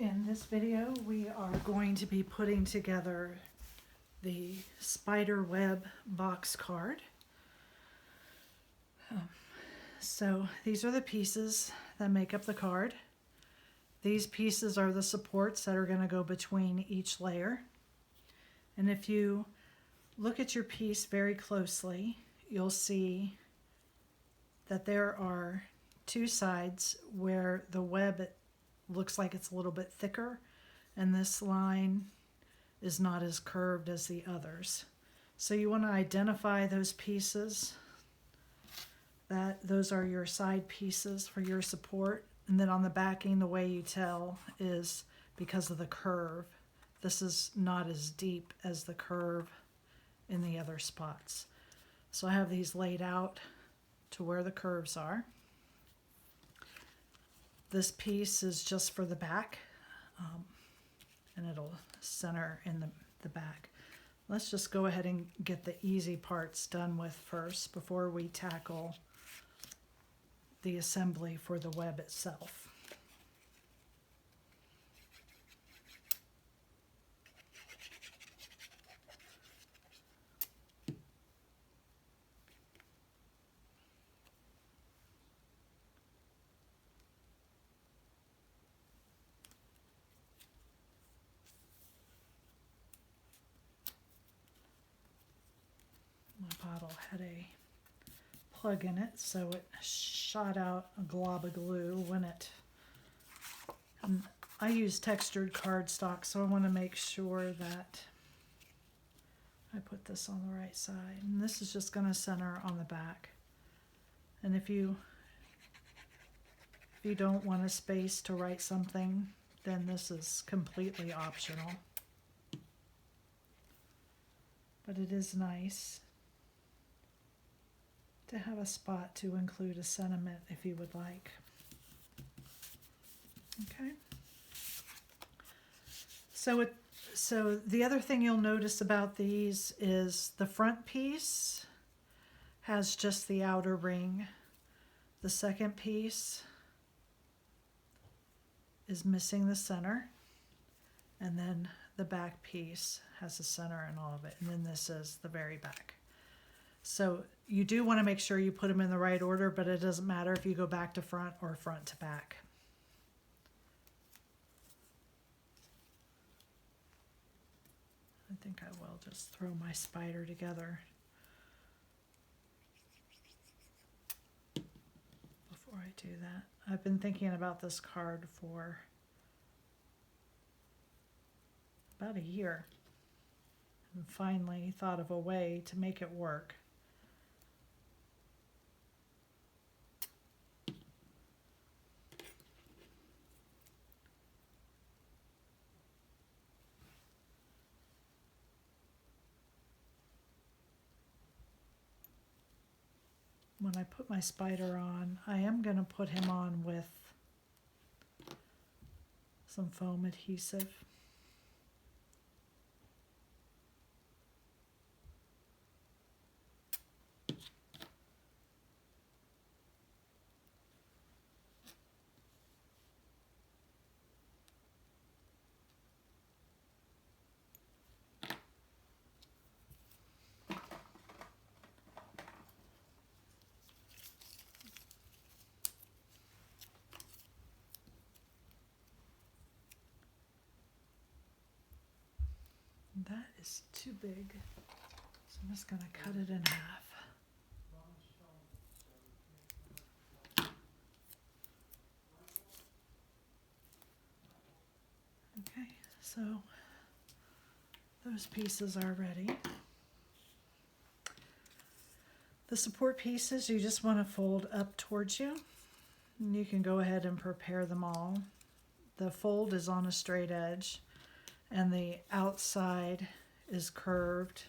In this video, we are going to be putting together the spider web box card. So these are the pieces that make up the card. These pieces are the supports that are going to go between each layer. And if you look at your piece very closely, you'll see that there are two sides where the web looks like it's a little bit thicker, and this line is not as curved as the others. So you want to identify those pieces, that those are your side pieces for your support. And then on the backing, the way you tell is because of the curve. This is not as deep as the curve in the other spots. So I have these laid out to where the curves are. This piece is just for the back, and it'll center in the back. Let's just go ahead and get the easy parts done with first before we tackle the assembly for the web itself. My bottle had a plug in it, so it shot out a glob of glue when it, and I use textured cardstock, so I want to make sure that I put this on the right side. And this is just going to center on the back. And if you don't want a space to write something, then this is completely optional. But it is nice to have a spot to include a sentiment if you would like. Okay. So the other thing you'll notice about these is the front piece has just the outer ring. The second piece is missing the center, and then the back piece has the center and all of it, and then this is the very back. So you do want to make sure you put them in the right order, but it doesn't matter if you go back to front or front to back. I think I will just throw my spider together before I do that. I've been thinking about this card for about a year and finally thought of a way to make it work. When I put my spider on, I am going to put him on with some foam adhesive. That is too big, so I'm just going to cut it in half. Okay, so those pieces are ready. The support pieces you just want to fold up towards you, and you can go ahead and prepare them all. The fold is on a straight edge, and the outside is curved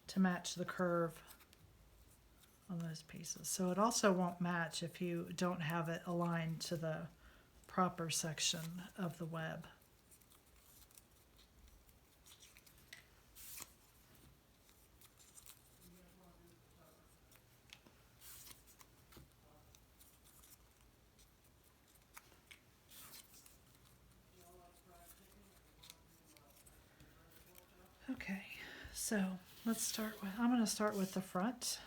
to match the curve on those pieces. So it also won't match if you don't have it aligned to the proper section of the web. So let's start with, I'm going to start with the front.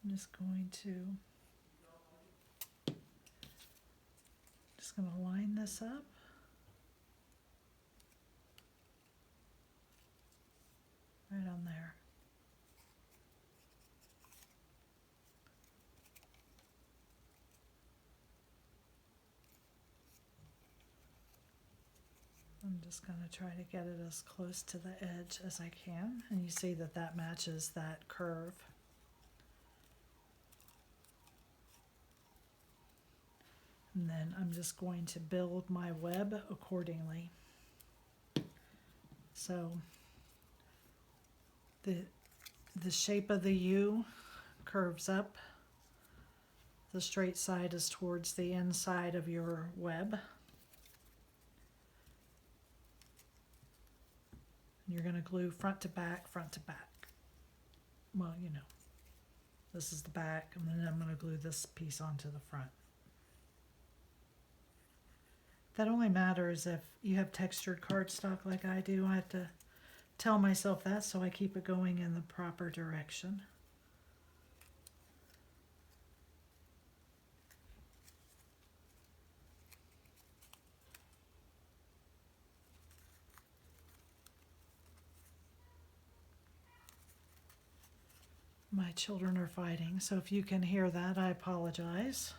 I'm just going to line this up. Right on there. I'm just going to try to get it as close to the edge as I can, and you see that that matches that curve. And then I'm just going to build my web accordingly. So the shape of the U curves up. The straight side is towards the inside of your web. And you're going to glue front to back, front to back. Well, you know, this is the back, and then I'm going to glue this piece onto the front. That only matters if you have textured cardstock like I do. I have to tell myself that so I keep it going in the proper direction. My children are fighting, so if you can hear that, I apologize.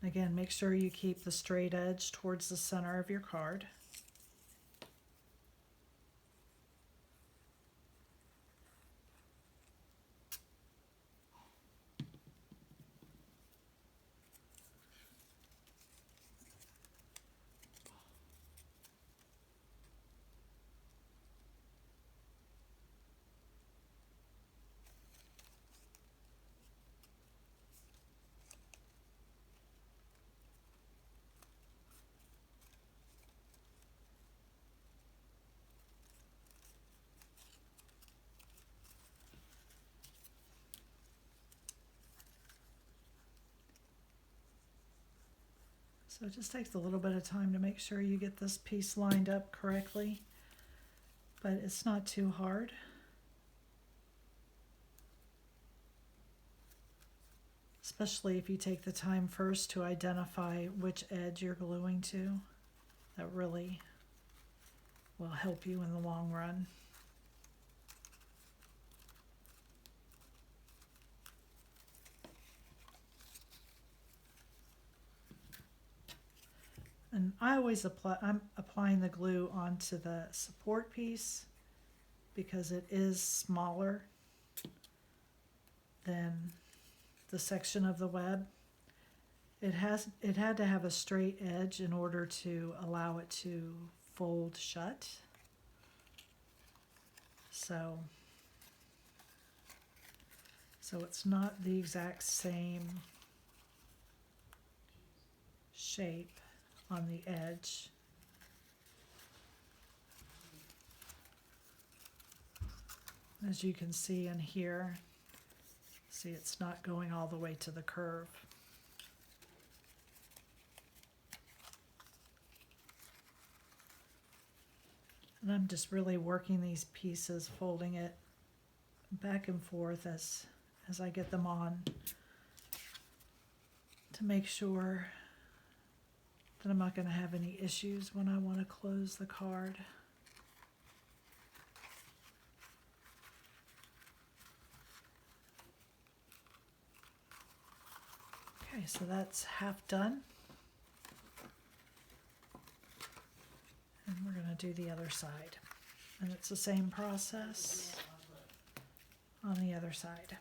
Again, make sure you keep the straight edge towards the center of your card. So it just takes a little bit of time to make sure you get this piece lined up correctly, but it's not too hard. Especially if you take the time first to identify which edge you're gluing to. That really will help you in the long run. And I'm applying the glue onto the support piece because it is smaller than the section of the web. It had to have a straight edge in order to allow it to fold shut. So it's not the exact same shape on the edge. As you can see in here, see it's not going all the way to the curve. And I'm just really working these pieces, folding it back and forth as I get them on to make sure that I'm not going to have any issues when I want to close the card. Okay, so that's half done. And we're going to do the other side. And it's the same process on the other side.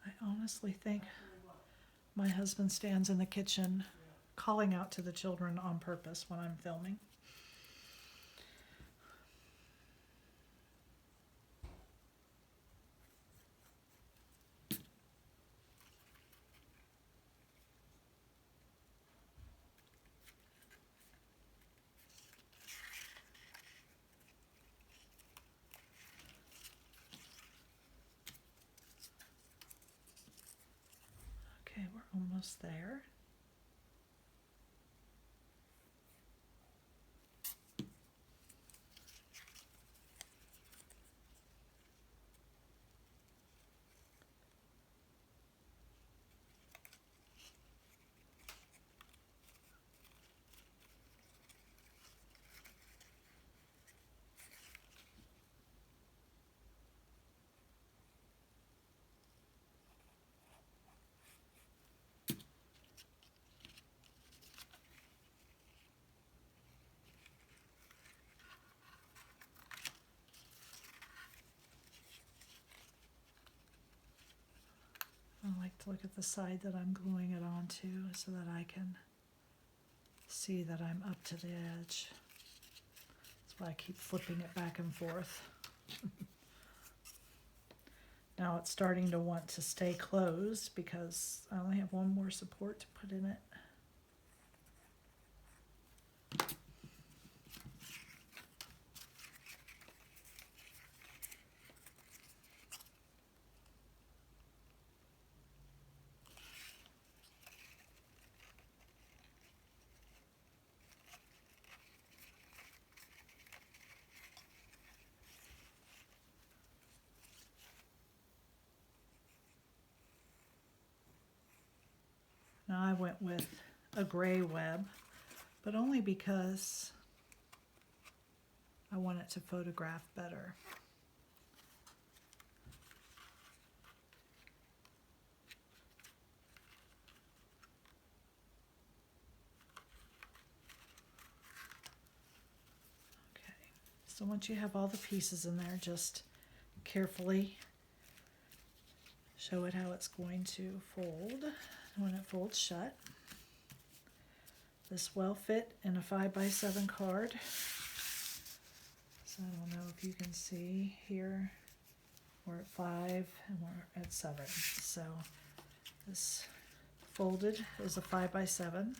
I honestly think my husband stands in the kitchen calling out to the children on purpose when I'm filming. almost there. I like to look at the side that I'm gluing it onto so that I can see that I'm up to the edge. That's why I keep flipping it back and forth. Now it's starting to want to stay closed because I only have one more support to put in it. Now I went with a gray web, but only because I want it to photograph better. Okay, so once you have all the pieces in there, just carefully show it how it's going to fold. When it folds shut, this will fit in a 5x7 card. So I don't know if you can see here, we're at 5 and we're at 7. So this folded is a 5x7.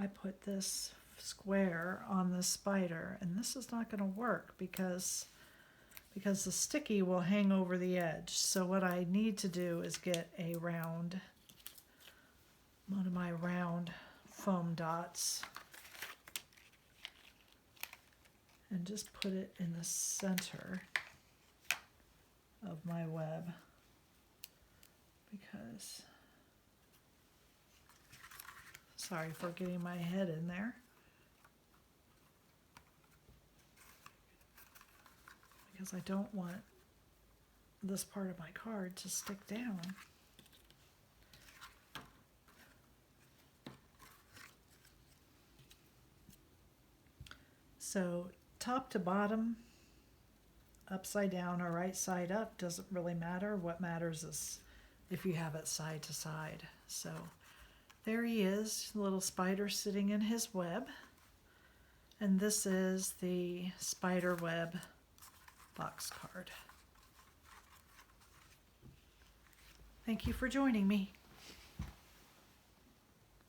I put this square on the spider, and this is not going to work because the sticky will hang over the edge. So what I need to do is get one of my round foam dots and just put it in the center of my web, because, sorry for getting my head in there. Because I don't want this part of my card to stick down. So top to bottom, upside down or right side up, doesn't really matter. What matters is if you have it side to side. So there he is, little spider sitting in his web. And this is the spider web box card. Thank you for joining me.